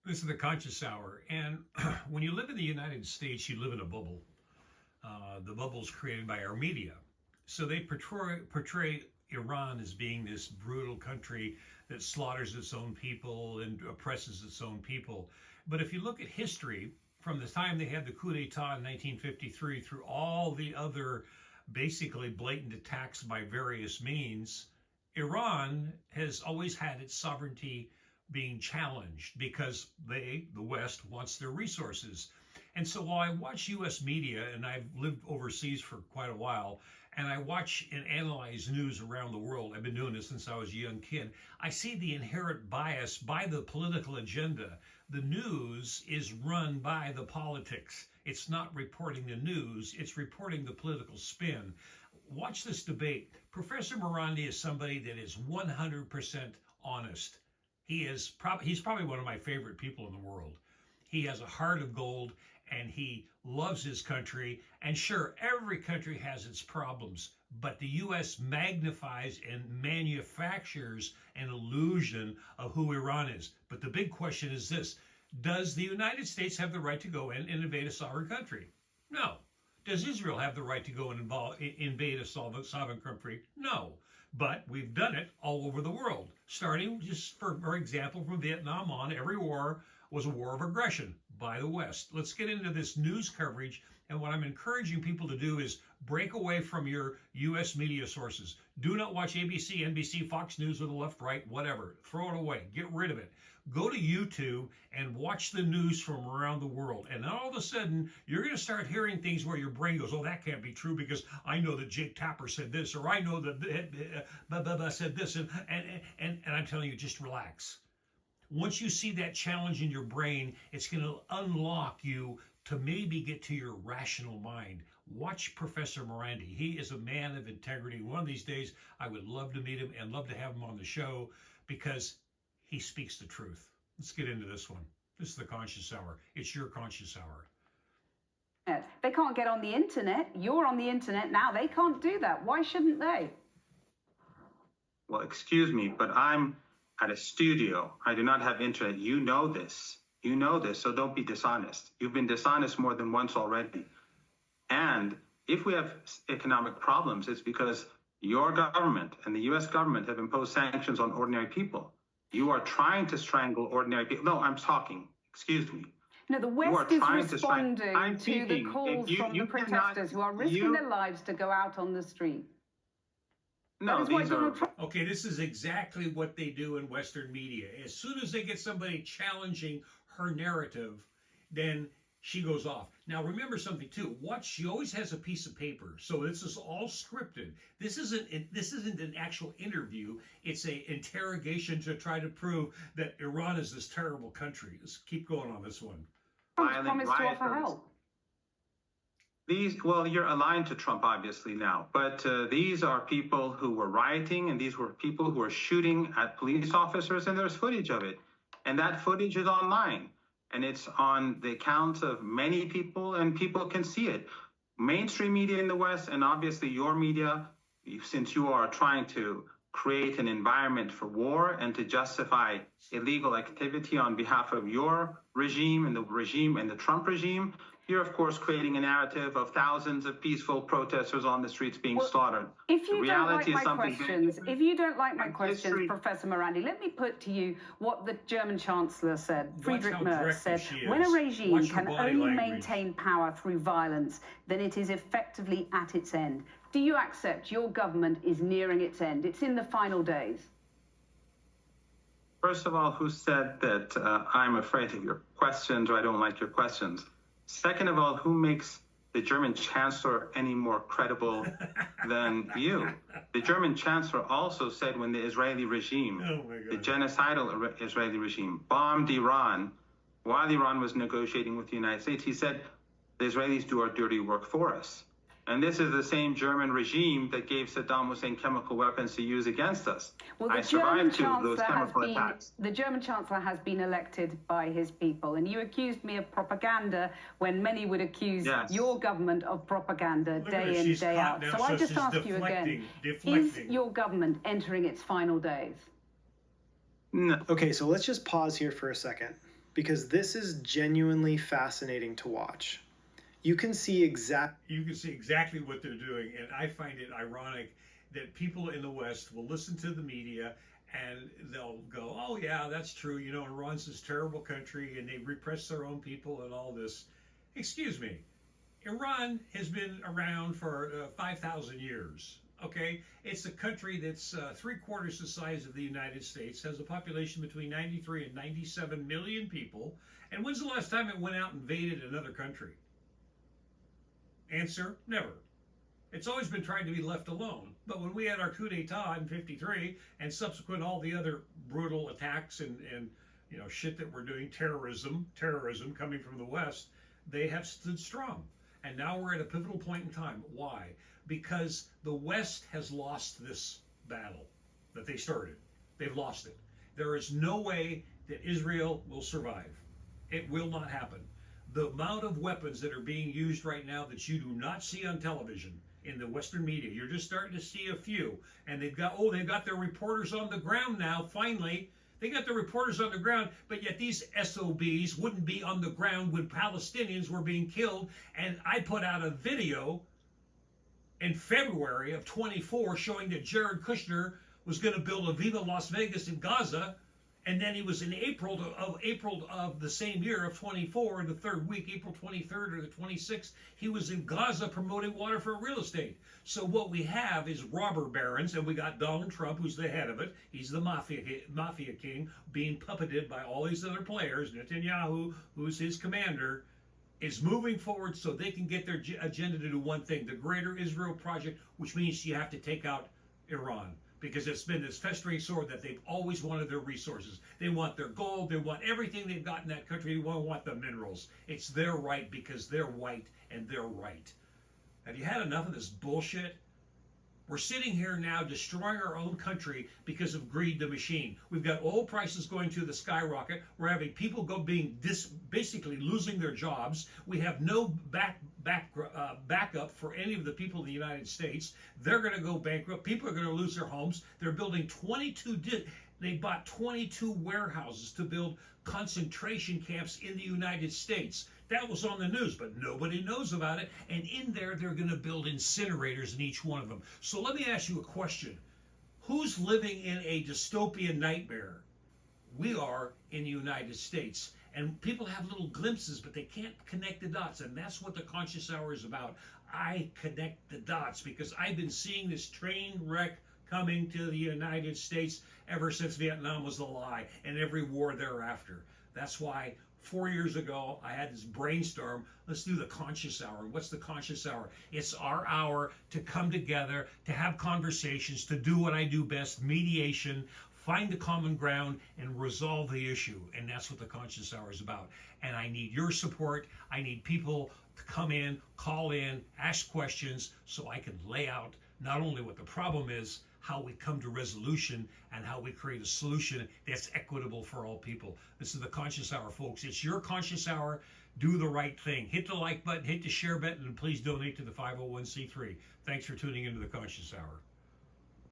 This is the Conscious Hour. And when you live in the United States, you live in a bubble. The bubble is created by our media. So they portray Iran as being this brutal country that slaughters its own people and oppresses its own people. But if you look at history, from the time they had the coup d'etat in 1953 through all the other basically blatant attacks by various means, Iran has always had its sovereignty being challenged because the West, wants their resources. And so while I watch US media, and I've lived overseas for quite a while, and I watch and analyze news around the world, I've been doing this since I was a young kid, I see the inherent bias by the political agenda. The news is run by the politics. It's not reporting the news, it's reporting the political spin. Watch this debate. Professor Morandi is somebody that is 100% honest. He's probably one of my favorite people in the world. He has a heart of gold and he loves his country. And sure, every country has its problems, but the US magnifies and manufactures an illusion of who Iran is. But the big question is this: does the United States have the right to go in and invade a sovereign country? No. Does Israel have the right to go and invade a sovereign country? No. But we've done it all over the world, starting just for example, from Vietnam on. Every war was a war of aggression by the West. Let's get into this news coverage. And what I'm encouraging people to do is break away from your US media sources. Do not watch ABC, NBC, Fox News, or the left, right, whatever. Throw it away. Get rid of it. Go to YouTube and watch the news from around the world. And then all of a sudden, you're going to start hearing things where your brain goes, oh, that can't be true because I know that Jake Tapper said this, or I know that said this. And I'm telling you, just relax. Once you see that challenge in your brain, it's going to unlock you to maybe get to your rational mind. Watch Professor Morandi. He is a man of integrity. One of these days, I would love to meet him and love to have him on the show because he speaks the truth. Let's get into this one. This is the Conscious Hour. It's your Conscious Hour. They can't get on the internet. You're on the internet now. They can't do that. Why shouldn't they? Well, excuse me, but I'm at a studio. I do not have internet. You know this. You know this, so don't be dishonest. You've been dishonest more than once already. And if we have economic problems, it's because your government and the US government have imposed sanctions on ordinary people. You are trying to strangle ordinary people. No, I'm talking. Excuse me. No, the West is responding to the calls from the protesters who are risking their lives to go out on the street. No, these are... Okay, this is exactly what they do in Western media. As soon as they get somebody challenging her narrative, then she goes off. Now, remember something too. She always has a piece of paper, so this is all scripted. This isn't an actual interview. It's an interrogation to try to prove that Iran is this terrible country. Let's keep going on this one. Promise to offer help. Well, you're aligned to Trump, obviously, now. But these are people who were rioting, and these were people who were shooting at police officers, and there's footage of it. And that footage is online. And it's on the accounts of many people, and people can see it. Mainstream media in the West, and obviously your media, since you are trying to create an environment for war and to justify illegal activity on behalf of your regime and the Trump regime, you're, of course, creating a narrative of thousands of peaceful protesters on the streets being slaughtered. If you don't like my questions, Professor Morandi, let me put to you what the German Chancellor said. Friedrich Merz said, when a regime can only maintain power through violence, then it is effectively at its end. Do you accept your government is nearing its end? It's in the final days. First of all, who said that I'm afraid of your questions or I don't like your questions? Second of all, who makes the German chancellor any more credible than you? The German chancellor also said when the Israeli regime, the genocidal Israeli regime, bombed Iran while Iran was negotiating with the United States, he said, the Israelis do our dirty work for us. And this is the same German regime that gave Saddam Hussein chemical weapons to use against us. Well, the German Chancellor has been elected by his people. And you accused me of propaganda when many would accuse your government of propaganda day in, day out. So I just ask you again, is your government entering its final days? No. Okay, so let's just pause here for a second. because this is genuinely fascinating to watch. You can see exactly what they're doing, and I find it ironic that people in the West will listen to the media and they'll go, oh yeah, that's true, you know, Iran's this terrible country and they repress their own people and all this. Excuse me, Iran has been around for 5,000 years. Okay, it's a country that's 3/4 the size of the United States, has a population between 93 and 97 million people. And when's the last time it went out and invaded another country? Answer, never. It's always been trying to be left alone. But when we had our coup d'etat in '53 and subsequent all the other brutal attacks and you know, shit that we're doing, terrorism coming from the West, they have stood strong. And now we're at a pivotal point in time. Why? Because the West has lost this battle that they started. They've lost it. There is no way that Israel will survive. It will not happen. The amount of weapons that are being used right now that you do not see on television in the Western media, you're just starting to see a few. And they've got their reporters on the ground now, finally. They got the reporters on the ground, but yet these SOBs wouldn't be on the ground when Palestinians were being killed. And I put out a video in February of 24 showing that Jared Kushner was going to build a Viva Las Vegas in Gaza. And then he was in April of the same year of 24, the third week, April 23rd or the 26th, he was in Gaza promoting waterfront real estate. So what we have is robber barons, and we got Donald Trump, who's the head of it. He's the mafia king, being puppeted by all these other players. Netanyahu, who's his commander, is moving forward so they can get their agenda to do one thing, the Greater Israel Project, which means you have to take out Iran. Because it's been this festering sore that they've always wanted their resources. They want their gold. They want everything they've got in that country. They want the minerals. It's their right because they're white and they're right. Have you had enough of this bullshit? We're sitting here now destroying our own country because of greed, the machine. We've got oil prices going to the skyrocket. We're having people basically losing their jobs. We have no backup for any of the people in the United States. They're going to go bankrupt. People are going to lose their homes. They're building they bought 22 warehouses to build concentration camps in the United States. That was on the news, but nobody knows about it. And in there, they're going to build incinerators in each one of them. So let me ask you a question. Who's living in a dystopian nightmare? We are in the United States. And people have little glimpses, but they can't connect the dots. And that's what the Conscious Hour is about. I connect the dots because I've been seeing this train wreck coming to the United States ever since Vietnam was a lie and every war thereafter. That's why 4 years ago, I had this brainstorm. Let's do the Conscious Hour. What's the Conscious Hour? It's our hour to come together, to have conversations, to do what I do best, mediation, find the common ground, and resolve the issue. And that's what the Conscious Hour is about. And I need your support. I need people to come in, call in, ask questions, so I can lay out not only what the problem is, how we come to resolution, and how we create a solution that's equitable for all people. This is the Conscious Hour, folks. It's your Conscious Hour. Do the right thing. Hit the like button, hit the share button, and please donate to the 501c3. Thanks for tuning into the Conscious Hour.